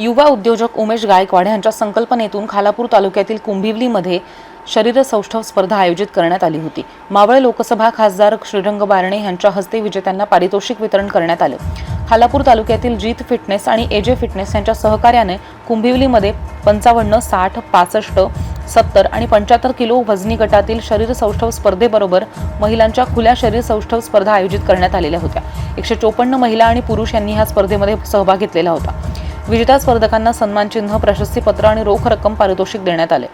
युवा उद्योजक उमेश गायकवाड यांच्या संकल्पनेतून खालापूर तालुक्यातील कुंभिवलीमध्ये शरीर सौष्ठव स्पर्धा आयोजित करण्यात आली होती। मावळ लोकसभा खासदार श्रीरंग बारणे यांच्या हस्ते विजेत्यांना पारितोषिक वितरण करण्यात आले। खालापूर तालुक्यातील जीत फिटनेस आणि एजे फिटनेस यांच्या सहकार्याने कुंभिवलीमध्ये 55, 60, 65, 70 आणि 75 किलो वजनी गटातील शरीर सौष्ठव स्पर्धेबरोबर महिलांच्या खुल्या शरीर सौष्ठव स्पर्धा आयोजित करण्यात आलेल्या होत्या। 154 महिला आणि पुरुष यांनी ह्या स्पर्धेमध्ये सहभाग घेतलेला होता। विजेता स्पर्धकांना सन्मानचिन्ह, प्रशस्तीपत्र आणि रोख रक्कम पारितोषिक देण्यात आले।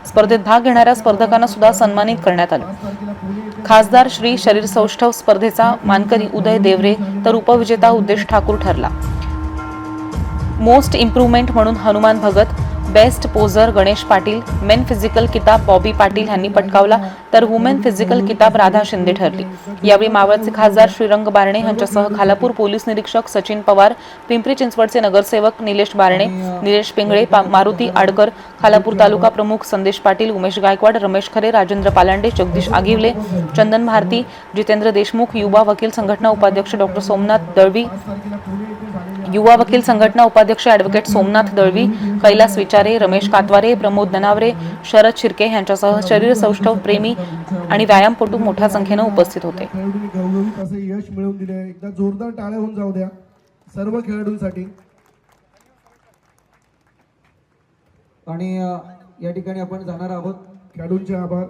स्पर्धेत भाग घेणाऱ्या स्पर्धकांना सुद्धा सन्मानित करण्यात आले। खासदार श्री शरीर सौष्ठव स्पर्धेचा मानकरी उदय देवरे तर उपविजेता उद्देश ठाकूर ठरला। मोस्ट इम्प्रूव्हमेंट म्हणून Hanuman Bhagat, best पोजर Ganesh Patil, main physical किताब बॉबी पाटील यांनी पटकावला तर वुमेन फिजिकल किताब राधा शिंदे ठरली। यावेळी मावळचे खासदार श्रीरंग बारणे यांच्यासह खालापूर पोलीस निरीक्षक सचिन पवार, पिंपरी चिंचवडचे नगरसेवक निलेश बारणे, निलेश पिंगळे, मारुती आडकर, खालापूर तालुका प्रमुख संदेश पाटील, उमेश गायकवाड, रमेश खरे, राजेंद्र पालांडे, जगदीश आगिवले, चंदन भारती, जितेंद्र देशमुख, युवा वकील संघटना उपाध्यक्ष डॉक्टर सोमनाथ दळवी, युवा वकील संघटना उपाध्यक्ष ॲडव्होकेट सोमनाथ दळवी, कैलास विचारे, रमेश कातवारे, प्रमोद ननावरे, शरद शिर्के यांच्यासह शरीर सौष्ठव प्रेमी आणि व्यायामपटू मोठ्या संख्येने उपस्थित होते। यश मिळवून दिले, एकदा जोरदार टाळ्या होऊन जाऊ द्या सर्व खेळाडूंसाठी। आणि या ठिकाणी आपण जाणार आहोत। खेळाडूंचे आभार।